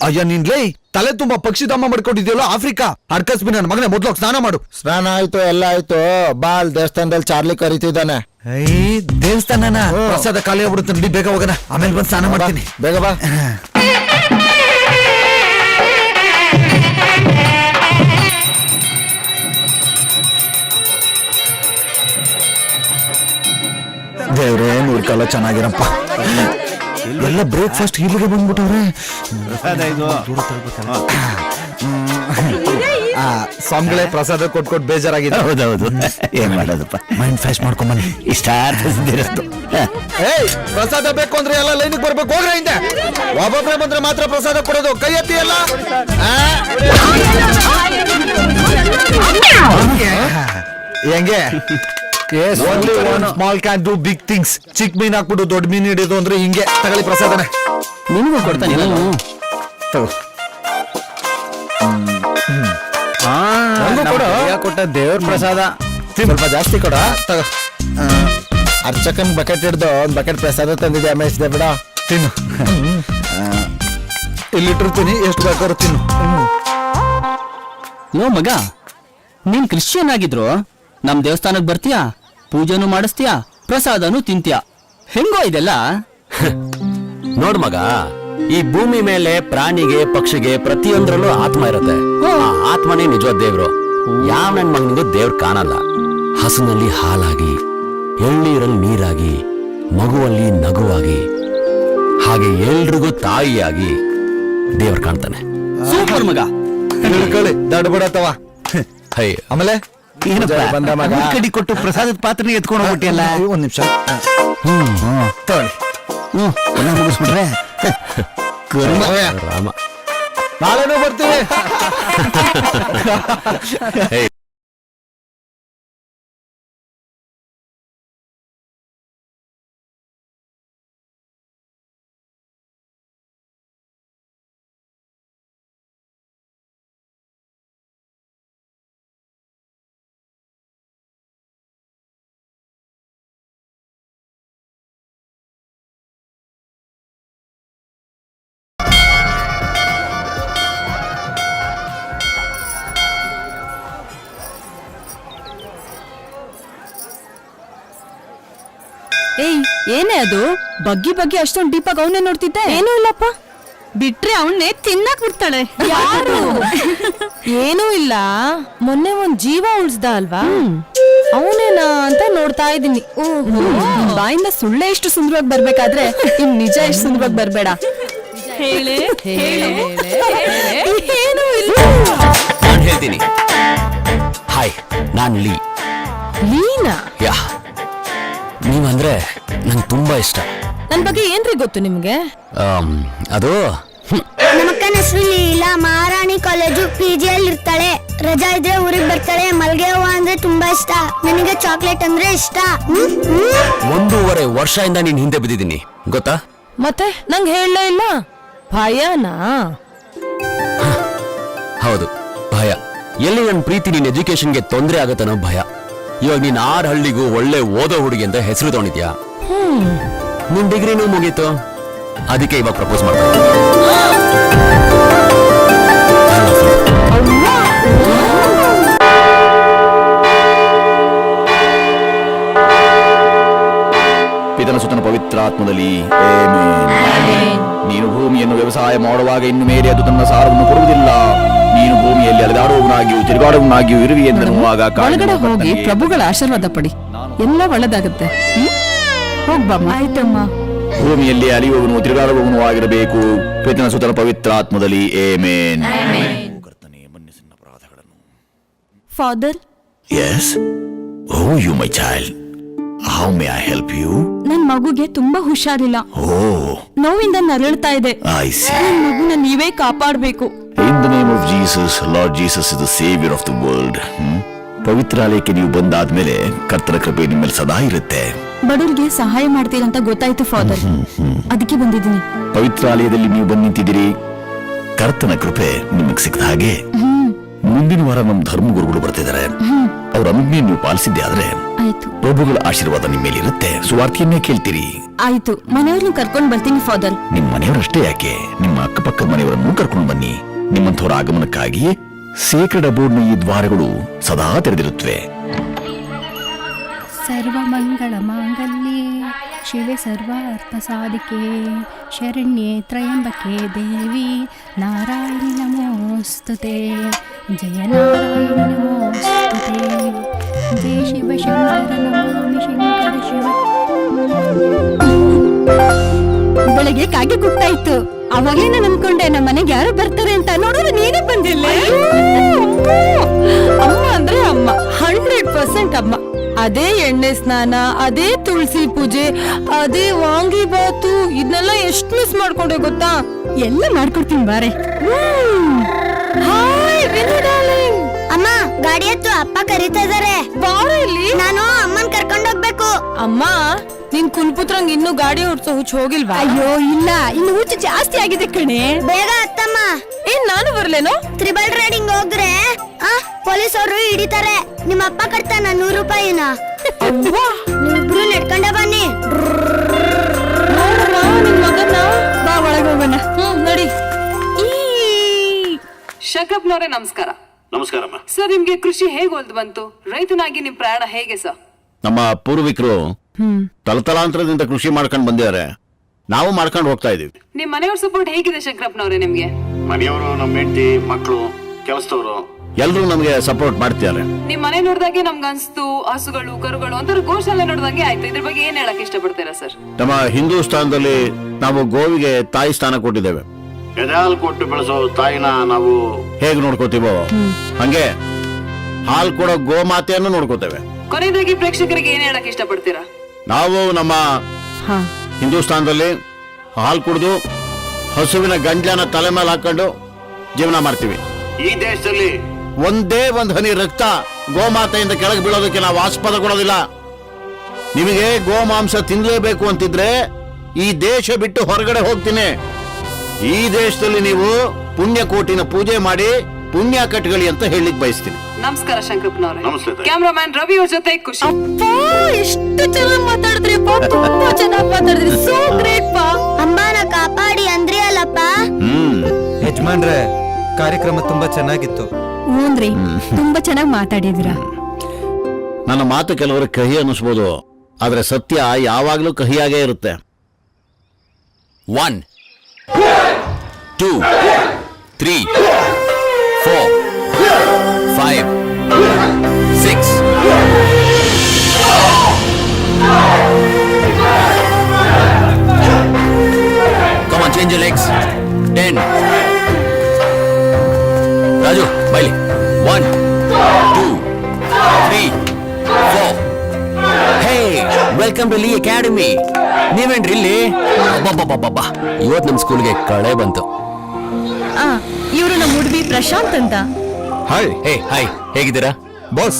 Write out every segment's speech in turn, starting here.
ಅಯ್ಯ ನಿನ್ಲೇ ತಲೆ ತುಂಬಾ ಪಕ್ಷಿಧಾಮ ಮಾಡ್ಕೊಂಡಿದ್ಯಲ್ಲ ಆಫ್ರಿಕಾ. ಅರ್ಕಸ್ಬಿ ನನ್ನ ಮಗನೇ ಮೊದ್ಲು ಸ್ನಾನ ಮಾಡು. ಸ್ನಾನ ಆಯ್ತು ಎಲ್ಲ ಆಯ್ತು. ಬಾಲ್ ದೇವಸ್ಥಾನದಲ್ಲಿ ಚಾರ್ಲಿ ಕರೀತಿದ್ದಾನೆ. ದೇವಸ್ಥಾನನ ಪ್ರಸಾದ ಖಾಲಿ ಆಗ್ಬಿಡುತ್ತೆ. ನಡಿ ಬೇಗ ಹೋಗೋಣ, ಆಮೇಲೆ ಬಂದು ಸ್ನಾನ ಮಾಡ್ತೀನಿ. ಬೇಗ ಬಾ. ದೇವ್ರೇ ನೋಡ್ಕಲ್ಲ ಚೆನ್ನಾಗಿರಪ್ಪ. ಎಲ್ಲ ಬ್ರೇಕ್ಫಾಸ್ಟ್ ಇಲ್ಲಿಗೆ ಬಂದ್ಬಿಟ್ಟವ್ರೆ. ಸ್ವಾಮಿಗಳೇ ಪ್ರಸಾದ ಕೊಟ್ಕೊಟ್ ಬೇಜಾರಾಗಿದೆ. ಹೌದೌದು, ಏನ್ ಮಾಡೋದಪ್ಪ, ಮೈಂಡ್ ಫ್ರೆಶ್ ಮಾಡ್ಕೊಂಬನ್ನಿ. ಇಷ್ಟ ಅರ್ಥದಿರತ್ತು. ಪ್ರಸಾದ ಬೇಕು ಅಂದ್ರೆ ಎಲ್ಲ ಲೈನಿಗೆ ಬರ್ಬೇಕು. ಹೋಗ್ರೆ ಹಿಂದೆ. ಒಬ್ಬೊಬ್ರೆ ಬಂದ್ರೆ ಮಾತ್ರ ಪ್ರಸಾದ ಕೊಡೋದು. ಕೈ ಎತ್ತಿ ಎಲ್ಲ. ಹೆಂಗೆ only one small can do big things. ಚಿಕ್ಕ ಮೀನ್ ಹಾಕ್ಬಿಟ್ಟು ದೊಡ್ಡ ಮೀನ್ ಹಿಡಿಯೋದು ಅಂದ್ರೆ ಹಿಂಗೆ. ತಗೊಳ್ಳಿ ಪ್ರಸಾದನೆ. ನಿನಗೂ ಕೊಡ್ತಾನೆ. ಕೊಟ್ಟ ದೇವ್ರ ಪ್ರಸಾದ ಸ್ವಲ್ಪ ಜಾಸ್ತಿ ಕೊಡ. ತಗೋ. ಅರ್ಚಕನ್ ಬಕೆಟ್ ಹಿಡ್ದು ಒಂದ್ ಬಕೆಟ್ ಪ್ರಸಾದ ತಂದಿದ್ದೆ. ಅಮೇಶ್ ಬಿಡ, ತಿನ್ನು. ಇಲ್ಲಿಟ್ಟಿರ್ತೀನಿ, ಎಷ್ಟು ಬೇಕಾದ್ರೂ ತಿನ್ನು. ಯೋ ಮಗ, ನೀನ್ ಕ್ರಿಶ್ಚಿಯನ್ ಆಗಿದ್ರು ನಮ್ ದೇವಸ್ಥಾನಕ್ ಬರ್ತೀಯಾ, ಪೂಜೆನೂ ಮಾಡಿಸ್ತೀಯಾ, ಪ್ರಸಾದನೂ ತಿಂತೀಯಾ. ಹೆಂಗೋ ಇದೆಲ್ಲ? ನೋಡ್ ಮಗ, ಈ ಭೂಮಿ ಮೇಲೆ ಪ್ರಾಣಿಗೆ ಪಕ್ಷಿಗೆ ಪ್ರತಿಯೊಂದ್ರಲ್ಲೂ ಆತ್ಮ ಇರುತ್ತೆ. ಆ ಆತ್ಮನೇ ನಿಜವಾದ ದೇವ್ರು. ಯಾವ ನನ್ ಮಗನಿಗೂ ದೇವ್ರು ಕಾಣಲ್ಲ. ಹಸುನಲ್ಲಿ ಹಾಲಾಗಿ, ಎಳ್ನೀರಲ್ಲಿ ನೀರಾಗಿ, ಮಗುವಲ್ಲಿ ನಗುವಾಗಿ, ಹಾಗೆ ಎಲ್ರಿಗೂ ತಾಯಿಯಾಗಿ ದೇವ್ರು ಕಾಣ್ತಾನೆ. ಸೂಪರ್ ಮಗ. ತಿಳ್ಕೊಳ್ಳಿ, ದಡ್ಬಿಡತ್ತವ. ಆಮೇಲೆ ಬಂದ ಮಗ ಕಡಿ ಕೊಟ್ಟು ಪ್ರಸಾದದ ಪಾತ್ರನ ಎತ್ಕೊಂಡು ಹೋಗ್ಬಿಟ್ಟಿಯಲ್ಲ. ಒಂದ್ ನಿಮಿಷ ತಗೊಳ್ಳಿ. ಮುಗಿಸ್ಬಿಟ್ರೆ ರಾಮ. ನಾಳೆನೂ ಬರ್ತೀವಿ. ಏಯ್, ಏನೇ ಅದು ಬಗ್ಗಿ ಬಗ್ಗಿ ಅಷ್ಟೊಂದು ಡೀಪಾಗಿ ಅವನ್ನೇ ನೋಡ್ತಿದ್ದೆ? ಏನೂ ಇಲ್ಲಪ್ಪ, ಬಿಟ್ರೆ ಅವನ್ನೇ ತಿನ್ನಕ್ ಬಿಡ್ತಾಳೆ. ಯಾರು? ಏನೂ ಇಲ್ಲ, ಮೊನ್ನೆ ಒಂದ್ ಜೀವ ಉಳಿಸ್ದ ಅಲ್ವಾ, ಅವನೇನಾ ಅಂತ ನೋಡ್ತಾ ಇದ್ದೀನಿ. ಬಾಯಿಂದ ಸುಳ್ಳೆ ಎಷ್ಟು ಸುಂದರವಾಗಿ ಬರ್ಬೇಕಾದ್ರೆ ಇನ್ ನಿಜ ಎಷ್ಟು ಸುಂದರವಾಗಿ ಬರ್ಬೇಡ. ಏನೂ ಇಲ್ಲ. ನಾನು ಹೇಳ್ತೀನಿ. ಹಾಯ್, ನಾನ್ ಲೀನಾ. ಯಾ, ನೀವಂದ್ರೆ ನಂಗೆ ತುಂಬಾ ಇಷ್ಟ. ನನ್ ಬಗ್ಗೆ ಏನ್ರಿ ಗೊತ್ತು ನಿಮ್ಗೆ? ಅದು ನಮ್ಮಕ್ಕನ ಹೆಸರು ಲೀಲಾ. ಮಹಾರಾಣಿ ಕಾಲೇಜು PG ಅಲ್ಲಿ ಇರ್ತಾಳೆ. ರಜಾ ಇದ್ರೆ ಊರಿಗೆ ಬರ್ತಾಳೆ. ಮಲ್ಗೆ ಹೂವ ಅಂದ್ರೆ ತುಂಬಾ ಇಷ್ಟ. ನನಗೆ ಚಾಕ್ಲೇಟ್ ಅಂದ್ರೆ ಇಷ್ಟ. 1.5 ವರ್ಷದಿಂದ ನೀನ್ ಹಿಂದೆ ಬಿದ್ದಿದ್ದೀನಿ ಗೊತ್ತಾ? ಮತ್ತೆ ನಂಗೆ ಹೇಳಲೇ ಇಲ್ಲ. ಭಯನಾ? ಹೌದು, ಭಯ. ಎಲ್ಲಿ ನನ್ನ ಪ್ರೀತಿ ನಿನ್ ಎಜುಕೇಶನ್ಗೆ ತೊಂದರೆ ಆಗತ್ತನೋ ಭಯ. ಇವಾಗ ನೀನ್ 6 ಹಳ್ಳಿಗೂ ಒಳ್ಳೆ ಓದೋ ಹುಡುಗಿ ಅಂತ ಹೆಸರು ತಗೊಂಡಿದ್ಯಾ. ನಿನ್ ಡಿಗ್ರಿನೂ ಮುಗೀತು, ಅದಕ್ಕೆ ಇವಾಗ ಪ್ರಪೋಸ್ ಮಾಡ್ತಾ ಪಿತನ ಸುತನ ಪವಿತ್ರ ಆತ್ಮದಲ್ಲಿ ನೀನು ಭೂಮಿಯನ್ನು ವ್ಯವಸಾಯ ಮಾಡುವಾಗ ಇನ್ನು ಮೇಲೆ ಅದು ತನ್ನ ಸಾರವನ್ನು ಕೊಡುವುದಿಲ್ಲ. ನೀನು ಭೂಮಿಯಲ್ಲಿ ಅಲೆದಾಡುವವನಾಗಿಯೂ ತಿರುಗಾಡುವವನಾಗಿಯೂ ಇರುವಿ ಎಂದೆನ್ನುವಾಗ ಒಳಗಡೆ ಹೋಗಿ ಪ್ರಭುಗಳ ಆಶೀರ್ವಾದ ಪಡಿ, ಎಲ್ಲ ಒಳ್ಳೆದಾಗುತ್ತೆ. ಹೋಗ್ಬಮ್ಮ. ಆಯ್ತಮ್ಮ. ಭೂಮಿಯಲ್ಲಿ ಅಲಿಯುವವನು ತಿರುಗಾಡುವವನು ಆಗಿರಬೇಕು. ಪಿತನ ಸುತನ ಪವಿತ್ರ ಆತ್ಮದಲ್ಲಿ ಆಮೆನ್. ಕರ್ತನೇ, ಮನ್ನಿಸು ನನ್ನ ಅಪರಾಧಗಳನ್ನು. Father. Yes. Oh you my child, how may I help you? ನನ್ ಮಗುಗೆ ತುಂಬಾ ಹುಷಾರಿಲ್ಲ. ನೋವಿಂದ ನರಳ್ತಾ ಇದೆ. ನನ್ ಮಗುನ ನೀವೇ ಕಾಪಾಡಬೇಕು. In the name of Jesus, Lord Jesus is the savior of the world. ಪವಿತ್ರಾಲಯಕ್ಕೆ ನೀವು ಬಂದಾದ್ಮೇಲೆ ಕರ್ತನ ಕೃಪೆ ನಿಮ್ಮ ಮೇಲೆ ಸದಾ ಇರುತ್ತೆ. ಬಡವರಿಗೆ ಸಹಾಯ ಮಾಡ್ತೀರಂತ ಗೊತ್ತಾಯ್ತು ಫಾದರ್, ಅದಕ್ಕೆ ಬಂದಿದ್ದೀನಿ. ಪವಿತ್ರಾಲಯದಲ್ಲಿ ನೀವು ಬಂದು ನಿಂತಿದ್ದೀರಿ. ಕರ್ತನ ಕೃಪೆ ನಿಮಗೆ ಸಿಕ್ಕಿದ ಹಾಗೆ ಮುಂದಿನ ವಾರ ನಮ್ಮ ಧರ್ಮಗುರುಗಳು ಬರ್ತಿದ್ದಾರೆ. ಅವ್ರ ಅನುಜ್ಞೆ ನೀವು ಪಾಲಿಸಿದ್ದೆ ಆದ್ರೆ ಆಯ್ತು ಪ್ರಭುಗಳ ಆಶೀರ್ವಾದ ನಿಮ್ಮ ಮೇಲಿರುತ್ತೆ, ಸುವಾರ್ತೆಯನ್ನೇ ಕೇಳ್ತೀರಿ. ಆಯ್ತು, ಮನೆಯವ್ರನ್ನ ಕರ್ಕೊಂಡ್ ಬರ್ತೀನಿ ಫಾದರ್. ನಿಮ್ ಮನೆಯವರಷ್ಟೇ ಯಾಕೆ, ನಿಮ್ಮ ಅಕ್ಕಪಕ್ಕದ ಮನೆಯವರನ್ನು ಕರ್ಕೊಂಡು ಬನ್ನಿ. ನಿಮ್ಮಂಥವರ ಆಗಮನಕ್ಕಾಗಿ ಸೇಕ್ರೆಡ್ ಅಬೋರ್ಡ್ನ ಈ ದ್ವಾರಗಳು ಸದಾ ತೆರೆದಿರುತ್ತವೆ. ಸರ್ವಮಂಗಳ ಮಾಂಗಲ್ಯೆ ಶಿವೆ ಸರ್ವಾರ್ಥ ಸಾಧಿಕೆ ಶರಣ್ಯೆ ತ್ರಯಂಬಕೆ ದೇವಿ ನಾರಾಯಣಿ ನಮೋಸ್ತುತೆ ಜಯ ನಾರಾಯಣಿ ನಮೋಸ್ತುತೆ ಜಯ ಶಿವ ಶಂಕರ ನಮಾಮಿ ಶಂಕರ ಶಿವ. ಬೆಳಗ್ಗೆ ಕಾಗೆ ಕೂಗ್ತಾ ಇತ್ತು, ಅವಾಗ್ಲೇ ನಾನು ಅನ್ಕೊಂಡೆ ನಮ್ಮ ಮನೆಗೆ ಯಾರು ಬರ್ತಾರೆ ಅಂತ. ನೋಡಿದ್ರೆ ನೀನೇ ಬಂದಿಲ್ಲ. ಅಮ್ಮ ಅಂದ್ರೆ ಅಮ್ಮ, 100% ಅಮ್ಮ. ಅದೇ ಎಣ್ಣೆ ಸ್ನಾನ, ಅದೇ ತುಳಸಿ ಪೂಜೆ, ಅದೇ ವಾಂಗಿಬಾತು, ಇದನ್ನೆಲ್ಲ ಎಷ್ಟು ಮಿಸ್ ಮಾಡ್ಕೊಂಡೆ ಗೊತ್ತಾ? ಎಲ್ಲ ಮಾಡ್ಕೊಡ್ತೀನಿ ಬಾರೆ. Hi Vinu darling. ಅಮ್ಮ ಗಾಡಿ ಹತ್ತು, ಅಪ್ಪ ಕರೀತಾ ಇದಾರೆ. ಬಾರ ಇಲ್ಲಿ. ನಾನು ಅಮ್ಮನ್ ಕರ್ಕೊಂಡೋಗ್ಬೇಕು. ಅಮ್ಮ, ನಿನ್ ಕುಲ್ಪುತ್ರಂಗ್ ಇನ್ನೂ ಗಾಡಿ ಓಡ್ಸೋ ಹುಚ್ಚ ಹೋಗಿಲ್ವಾ? ಅಯ್ಯೋ ಇಲ್ಲ, ಇನ್ನು ಹುಚ್ಚು ಜಾಸ್ತಿ ಆಗಿದೆ ಕಣೆ. ಬೇಗ ಹತ್ತಮ್ಮ. ಏನ್ ನಾನು ಬರ್ಲೇನೋ? ತ್ರಿಬಲ್ ರೈಡಿಂಗ್ ಹೋದ್ರೆ ಪೊಲೀಸ್ ಅವರು ಹಿಡಿತಾರೆ. ನಿಮ್ಮ ಅಪ್ಪ ಕಟ್ತಾನ 100 ರೂಪಾಯಿನ. ನೀವಿಬ್ರು ನಡ್ಕೊಂಡ ಬನ್ನಿ. ನೋಡಮ್ಮ ನಿನ್ ಮಗನ್ನ. ಬಾ ಒಳಗೆ ಹೋಗೋಣ. ನಡಿ. ಶಂಕರಪ್ಪನವರೇ ನಮಸ್ಕಾರ. ನಮಸ್ಕಾರಮ್ಮ. ಸರ್, ನಿಮ್ಗೆ ಕೃಷಿ ಹೇಗೆ ಒಲ್ದು ಬಂತು? ರೈತನಾಗಿ ನಿಮ್ ಪ್ರಯಾಣ ಹೇಗೆ ಸರ್? ನಮ್ಮ ಪೂರ್ವಿಕರು ತಲತಲಾಂತರದಿಂದ ಕೃಷಿ ಮಾಡ್ಕೊಂಡು ಬಂದಿದ್ದಾರೆ, ನಾವು ಮಾಡ್ಕೊಂಡು ಹೋಗ್ತಾ ಇದೀವಿ. ನಿಮ್ ಮನೆಯವ್ರ ಸಪೋರ್ಟ್ ಹೇಗಿದೆ ಶಂಕರಪ್ಪನವರೇ ನಿಮ್ಗೆ? ಮನೆಯವರು, ನಮ್ಮ ಹೆಂಡತಿ, ಮಕ್ಕಳು, ಕೆಲಸದವರು ಎಲ್ಲರೂ ನಮಗೆ ಸಪೋರ್ಟ್ ಮಾಡ್ತಿದ್ದಾರೆ. ನಿಮ್ ಮನೆ ನೋಡ್ದಾಗೆ ನಮ್ಗೆ ಅನ್ಸ್ತು, ಹಸುಗಳು ಕರುಗಳು ಒಂಥರ ಗೋಶಾಲೆ ನೋಡ್ದಂಗೆ ಆಯ್ತು. ಇದ್ರ ಬಗ್ಗೆ ಏನ್ ಹೇಳಕ್ ಇಷ್ಟಪಡ್ತೀರಾ ಸರ್? ನಮ್ಮ ಹಿಂದೂಸ್ತಾನದಲ್ಲಿ ನಾವು ಗೋವಿಗೆ ತಾಯಿ ಸ್ಥಾನ ಕೊಟ್ಟಿದ್ದೇವೆ. ಎದೆಹಾಲು ಕೊಟ್ಟು ಬೆಳೆಸೋ ತಾಯಿನ ನಾವು ಹೇಗೆ ನೋಡ್ಕೋತೀವೋ ಹಂಗೆ ಹಾಲು ಕೊಡೋ ಗೋಮಾತೆಯನ್ನು ನೋಡ್ಕೋತೇವೆ. ಕೊನೆಯದಾಗಿ ಪ್ರೇಕ್ಷಕರಿಗೆ ಏನ್ ಹೇಳಕ್ ಇಷ್ಟಪಡ್ತೀರಾ? ನಾವು ನಮ್ಮ ಹಿಂದೂಸ್ತಾನದಲ್ಲಿ ಹಾಲು ಕುಡಿದು ಹಸುವಿನ ಗಂಟ್ಲನ್ನ ತಲೆ ಮೇಲೆ ಹಾಕೊಂಡು ಜೀವನ ಮಾಡ್ತೀವಿ. ಈ ದೇಶದಲ್ಲಿ ಒಂದೇ ಒಂದು ಹನಿ ರಕ್ತ ಗೋಮಾತೆಯಿಂದ ಕೆಳಗೆ ಬೀಳೋದಕ್ಕೆ ನಾವು ಆಸ್ಪದ ಕೊಡೋದಿಲ್ಲ. ನಿಮಗೆ ಗೋಮಾಂಸ ತಿನ್ನಲೇಬೇಕು ಅಂತಿದ್ರೆ ಈ ದೇಶ ಬಿಟ್ಟು ಹೊರಗಡೆ ಹೋಗ್ತೀನಿ. ಈ ದೇಶದಲ್ಲಿ ನೀವು ಪುಣ್ಯಕೋಟಿನ ಪೂಜೆ ಮಾಡಿ ಪುಣ್ಯ ಕಟ್ಗಳಿ ಅಂತ ಹೇಳಿಕ್ ಬಯಸ್ತೀನಿ. ನಮಸ್ಕಾರ ಶಂಕರಪ್ಪನವರೇ. ನಮಸ್ತೆ. ಕ್ಯಾಮ್ರಾಮನ್ ರವಿ ಅವ್ರ ಜೊತೆ ಖುಷಿ. ಅಪ್ಪ, ಎಷ್ಟು ಚೆನ್ನಾಗಿ ಮಾತಾಡಿದ್ರಿಪ್ಪ, ತುಂಬಾ ಚೆನ್ನಾಗಿ ಮಾತಾಡಿದ್ರಿ. ಸೋ ಗ್ರೇಟ್ ಪಾ. ಅಮ್ಮನ ಕಾಪಾಡಿ ಅಂದ್ರಿ ಅಲ್ಲಪ್ಪ. ಯಜಮಾನ್ರೆ, ಕಾರ್ಯಕ್ರಮ ತುಂಬಾ ಚೆನ್ನಾಗಿತ್ತು. ಹ್ಞೂನ್ರಿ, ತುಂಬಾ ಚೆನ್ನಾಗಿ ಮಾತಾಡಿದ್ರ. ನನ್ನ ಮಾತು ಕೆಲವರು ಕಹಿ ಅನ್ನಿಸ್ಬೋದು, ಆದ್ರೆ ಸತ್ಯ ಯಾವಾಗ್ಲೂ ಕಹಿಯಾಗೇ ಇರುತ್ತೆ. 1 2 3 4 5 6 Come on, change your legs. 10 Raju, baile. 1 2 3 4 Hey, welcome to Lee Academy. ನೀವೇನ್ರಿ ಇಲ್ಲಿ? ಅಬ್ಬಬ್ಬಬ್ಬಬ್ಬ, ಇವತ್ತು ನಮ್ಮ ಸ್ಕೂಲ್ಗೆ ಕಳೆ ಬಂತು. ಇವರು ನಮ್ಮ ಹುಡುಗಿ ಪ್ರಶಾಂತ್ ಅಂತ. ಹಾಯ್. ಹೇ ಹಾಯ್, ಹೇಗಿದ್ದೀರಾ? ಬಾಸ್,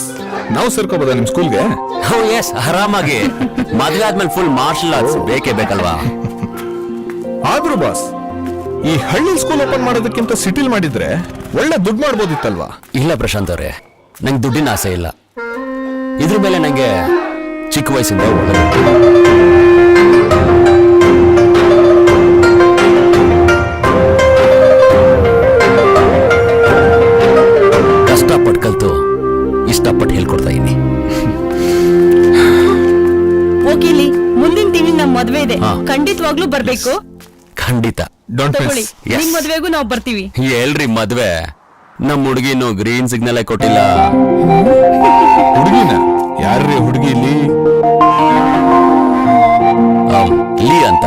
ನಾವು ಸೇರ್ಕೋಬೋದಾ ನಿಮ್ ಸ್ಕೂಲ್ಗೆ? ಓ ಎಸ್, ಆರಾಮಾಗಿ. ಮದುವೆ ಆದ್ಮೇಲೆ ಫುಲ್ ಮಾರ್ಷಲ್ ಆರ್ಟ್ಸ್ ಬೇಕೇ ಬೇಕಲ್ವಾ? ಆದ್ರೂ ಬಾಸ್, ಈ ಹಳ್ಳಿ ಸ್ಕೂಲ್ ಓಪನ್ ಮಾಡೋದಕ್ಕಿಂತ ಸಿಟಿಲ್ ಮಾಡಿದ್ರೆ ಒಳ್ಳೆ ದುಡ್ಡು ಮಾಡ್ಬೋದಿತ್ತಲ್ವಾ? ಇಲ್ಲ ಪ್ರಶಾಂತ್ ಅವರೇ, ನಂಗೆ ದುಡ್ಡಿನ ಆಸೆ ಇಲ್ಲ. ಇದ್ರ ಮೇಲೆ ನಂಗೆ ಚಿಕ್ಕ ವಯಸ್ಸಿಂದ ಒಳ್ಳೆ ಕಷ್ಟಪಟ್ಟು ಕಲ್ತು ಇಷ್ಟಪಟ್ಟು ಹೇಳ್ಕೊಡ್ತಾ ಇದ್ದೀನಿ. ಹೋಗಿಲಿ, ಮುಂದಿನ ತಿಂಗಳು ನಮ್ ಮದ್ವೆ ಇದೆ, ಹಾ. ಖಂಡಿತವಾಗ್ಲೂ ಬರ್ಬೇಕು. ಖಂಡಿತ. ತಗೊಳ್ಳಿ, Yes. ನಿಮ್ ಮದ್ವೆಗೂ ನಾವ್ ಬರ್ತೀವಿ. ಹೇಳ್ರಿ ಮದ್ವೆ, ನಮ್ ಹುಡುಗಿನು ಗ್ರೀನ್ ಸಿಗ್ನಲ್ ಕೊಟ್ಟಿಲ್ಲ. ಹುಡುಗಿನ ಯಾರ್ರೀ ಹುಡುಗಿ? ಲೀ ಅಂತ.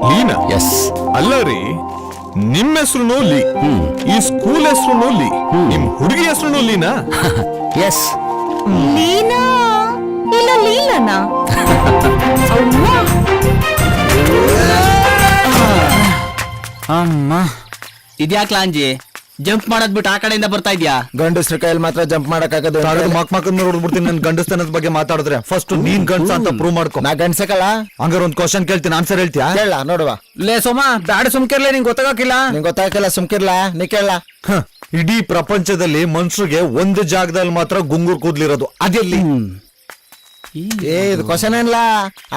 ಲೀನಾ? ಎಸ್. ಅಲ್ಲ ರೀ, ನಿಮ್ ಹೆಸರು ಲೀ, ಈ ಸ್ಕೂಲ್ ಹೆಸರು ಲೀ, ನಿಮ್ ಹುಡುಗಿ ಹೆಸರು ಲೀನಾ? ಎಸ್. ಲೀನಾ ಇಲ್ಲ ಲೀಲನಾ? ಅಮ್ಮ, ಇದ್ಯಾಕ್ ಲಾಂಜಿ ಜಂಪ್ ಮಾಡೋದ್ ಬಿಟ್ಟು ಆ ಕಡೆಯಿಂದ ಬರ್ತಾ ಇದ್ಯಾ? ಗಂಡಸ್ರ ಕೈಯಲ್ಲಿ ಮಾತ್ರ ಜಂಪ್ ಮಾಡಕ್ಕಾಗದು. ಮಕ್ ನೋಡ್ಬಿಡ್ತೀನಿ. ನನ್ ಗಂಡಸ್ತನದ ಬಗ್ಗೆ ಮಾತಾಡಿದ್ರೆ ಫಸ್ಟ್ ನೀನ್ ಗಂಡಸ ಅಂತ ಪ್ರೂವ್ ಮಾಡ್ಕೊ. ನಾ ಗಂಡ್ಸಕಲ್ಲ. ಹಂಗಾರ ಒಂದ್ ಕ್ವಶನ್ ಕೇಳ್ತೀನಿ, ಆನ್ಸರ್ ಹೇಳ್ತೀಯಾ? ಕೇಳ ನೋಡುವ. ಲೇ ಸೋಮ, ಬ್ಯಾಡ ಸುಮ್ಕಿರ್ಲೇ, ನಿಂಗೆ ಗೊತ್ತಾಗಕ್ಕಿಲ್ಲ. ನಿಂಗೆ ಗೊತ್ತಾಗಲ್ಲ, ಸುಮ್ಕಿರ್ಲಾ, ನೀ ಕೇಳ. ಇಡೀ ಪ್ರಪಂಚದಲ್ಲಿ ಮನುಷ್ಯರಿಗೆ ಒಂದು ಜಾಗದಲ್ಲಿ ಮಾತ್ರ ಗುಂಗುರ್ ಕೂದ್ಲಿರೋದು, ಅದೆಲ್ಲಿ? ಇದು ಕ್ವಶನ್ ಏನ್ಲಾ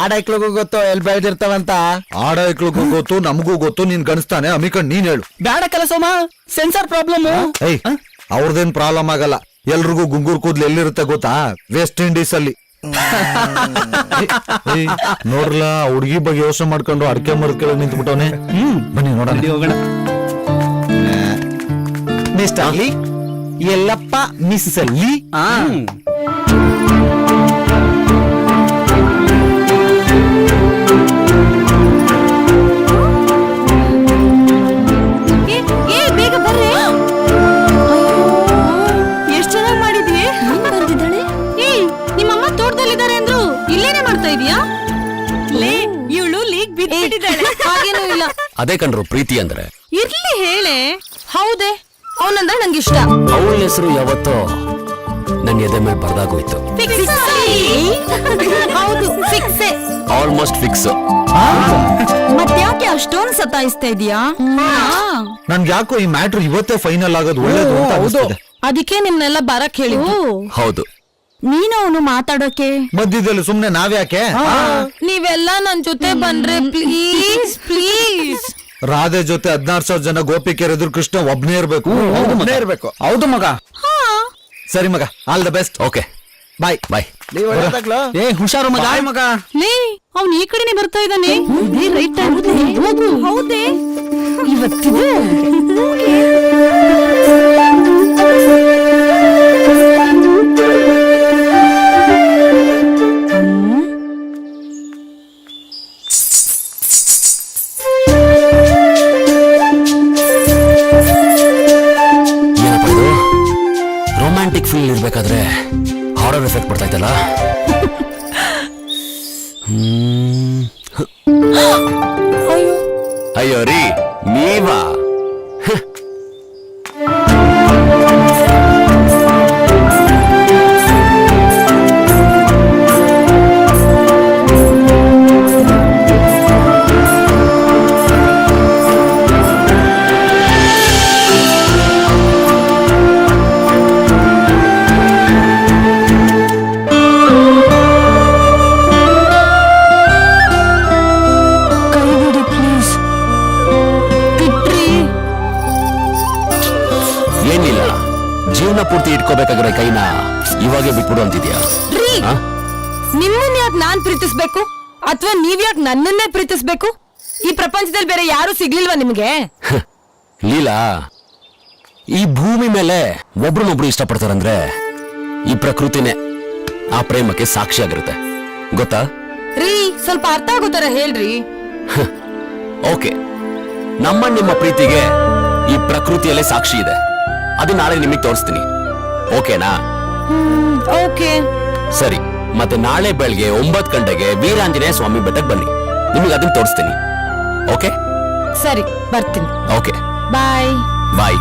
ಆಡೈಕ್ಳಿಗೂ ಗೊತ್ತು ಎಲ್ಲಿ ಬೆಳೆದಿರ್ತಾವಂತ. ಆಡೈಕ್ಳಿಗೂ ಗೊತ್ತು ನಮಗೂ ಗೊತ್ತು, ನೀನ್ ಗಣಿಸ್ತಾನೆ ಅಮಿಕಂಡ್ ನೀನ್ ಹೇಳು. ಬೇಡ ಕೆಲಸೋಮ, ಸೆನ್ಸಾರ್ ಪ್ರಾಬ್ಲಮ್. ಏಯ್ ಅವ್ರದೇನ್ ಪ್ರಾಬ್ಲಮ್ ಆಗಲ್ಲ, ಎಲ್ರಿಗೂ ಗುಂಗುರ್ ಕೂದ್ಲು ಎಲ್ಲಿರುತ್ತೆ ಗೊತ್ತಾ? ವೆಸ್ಟ್ ಇಂಡೀಸ್ ಅಲ್ಲಿ. ಏಯ್, ನೋಡ್ರಲ್ಲ ಹುಡುಗಿ ಬಗ್ಗೆ ಯೋಚನೆ ಮಾಡ್ಕೊಂಡು ಅಡಿಕೆ ಮರದ ಕೆಳಗೆ ನಿಂತ್ಬಿಟ್ಟವನೆ. ಬನ್ನಿ ನೋಡೋಣ. ಹೋಗೋಣ. ಮಿಸ್ಟರ್ ಲೀ, ಎಲ್ಲಪ್ಪ ಮಿಸ್ ಲೀ. ಬೇಗ ಬರ್ರಿ. ಎಷ್ಟ್ ಚೆನ್ನಾಗಿ ಮಾಡಿದ್ವಿ. ಬಂದಿದ್ದಾಳೆ. ಏಯ್, ನಿಮ್ಮಮ್ಮ ತೋಟದಲ್ಲಿದ್ದಾರೆ ಅಂದ್ರು, ಇಲ್ಲೇನೆ ಮಾಡ್ತಾ ಇದೀಯಾ? ಲೇ, ಇವಳು ಲೀಗ್ ಬಿದ್ದಿದ್ದಾಳೆ. ಹಾಗೇನೂ ಇಲ್ಲ. ಅದೇ ಕಣ್ರು ಪ್ರೀತಿ ಅಂದ್ರೆ. ಇರ್ಲಿ ಹೇಳೆ. ಹೌದೇ, ಅವನಂದ್ರೆ ನಂಗಿಷ್ಟ. ಅವಳ ಹೆಸರು ಯಾವತ್ತೋ ನನ್ನ ಎದೆ ಮೇಲೆ ಬರ್ದಾಗೋಯ್ತು. ಹೌದು, ಫಿಕ್ಸೆ. Almost fix. ಮತ್ತ್ಯಾಕೆ ಅಷ್ಟೊಂದ್ ಸತಾಯಿಸ್ತಾ ಇದೀಯಾ? ನನ್ಗೆ ಯಾಕೋ ಈ ಮ್ಯಾಟ್ರ್ ಇವತ್ತೇ ಫೈನಲ್ ಆಗೋದು ಒಳ್ಳೇದು ಅಂತ ಅನಿಸ್ತದೆ. ಅದಕ್ಕೆ ನಿಮ್ನೆಲ್ಲ ಬರಕ್ ಹೇಳಿದ್ದು. ಹೌದು. ನೀನು ಅವನು ಮಾತಾಡೋಕೆ ಮಧ್ಯದಲ್ಲಿ ಸುಮ್ನೆ ನಾವ್ಯಾಕೆ? ನೀವೆಲ್ಲ ನನ್ ಜೊತೆ ಬಂದ್ರೆ ಪ್ಲೀಸ್ ಪ್ಲೀಸ್. ರಾಧೆ ಜೊತೆ 16,000 ಜನ ಗೋಪಿಕೆರ್ ಎದುರು ಕೃಷ್ಣ ಒಬ್ನೇ ಇರ್ಬೇಕು. ಇರ್ಬೇಕು. ಹೌದು ಮಗ. ಸರಿ ಮಗ, ಆಲ್ ದ ಬೆಸ್ಟ್. ಓಕೆ, ಬಾಯ್ ಬಾಯ್. ನೀವ್ ಒಳ್ಳೆದಾಗ್ಲೋ. ಏ ಹುಷಾರು ಮಗ. ಮಗ. ಲೇ, ಅವ್ನು ಈ ಕಡೆನೆ ಬರ್ತಾ ಇದ್ದಾನೆ. ಇದೇ ರೈಟ್ ಟೈಮ್. ಹೌದೇ, ಇವತ್ತಿದೆ. ಏನಪ್ಪ ಇದು? ರೊಮ್ಯಾಂಟಿಕ್ ಫೀಲ್ ಇರ್ಬೇಕಾದ್ರೆ ಹಾರರ್ ಎಫೆಕ್ಟ್ ಬರ್ತಾ ಇತ್ತಲ್ಲ. ಅಯ್ಯೋ ರೀ, ನೀವಾ? ಏನಿಲ್ಲ, ಜೀವನ ಪೂರ್ತಿ ಇಟ್ಕೋಬೇಕಾಗಿರೋ ಕೈನ ಇವಾಗೆ ಬಿಟ್ಬಿಡು ಅಂತಿದ್ಯಾ? ನಿಮ್ಮನ್ನ ಯಾಕೆ ನಾನ್ ಪ್ರೀತಿಸ್ಬೇಕು, ಅಥವಾ ನೀವ್ ಯಾಕೆ ನನ್ನನ್ನೇ ಪ್ರೀತಿಸ್ಬೇಕು? ಈ ಪ್ರಪಂಚದಲ್ಲಿ ಬೇರೆ ಯಾರು ಸಿಗ್ಲಿಲ್ವಾ ನಿಮ್ಗೆ? ಲೀಲಾ, ಈ ಭೂಮಿ ಮೇಲೆ ಒಬ್ರನ್ನೊಬ್ರು ಇಷ್ಟಪಡ್ತಾರಂದ್ರೆ ಈ ಪ್ರಕೃತಿನೇ ಆ ಪ್ರೇಮಕ್ಕೆ ಸಾಕ್ಷಿಯಾಗಿರುತ್ತೆ, ಗೊತ್ತಾ? ರೀ, ಸ್ವಲ್ಪ ಅರ್ಥ ಆಗೋ ತರ ಹೇಳ್ರಿ. ಓಕೆ, ನಿಮ್ಮ ಪ್ರೀತಿಗೆ ಈ ಪ್ರಕೃತಿಯಲ್ಲೇ ಸಾಕ್ಷಿ ಇದೆ. ಅದು ನಾಳೆ ನಿಮಗೆ ತೋರಿಸ್ತೀನಿ, ಓಕೆನಾ? ಓಕೆ. ಸರಿ, ಮತ್ತೆ ನಾಳೆ ಬೆಳಗ್ಗೆ 9 ಗಂಟೆಗೆ ವೀರಾಂಜನೇಯ ಸ್ವಾಮಿ ಬೆಟ್ಟಕ್ಕೆ ಬನ್ನಿ, ನಿಮಗೆ ಅದನ್ನ ತೋರಿಸ್ತೀನಿ. ಓಕೆ ಸರಿ, ಬರ್ತೀನಿ. ಓಕೆ, ಬಾಯ್. ಬಾಯ್.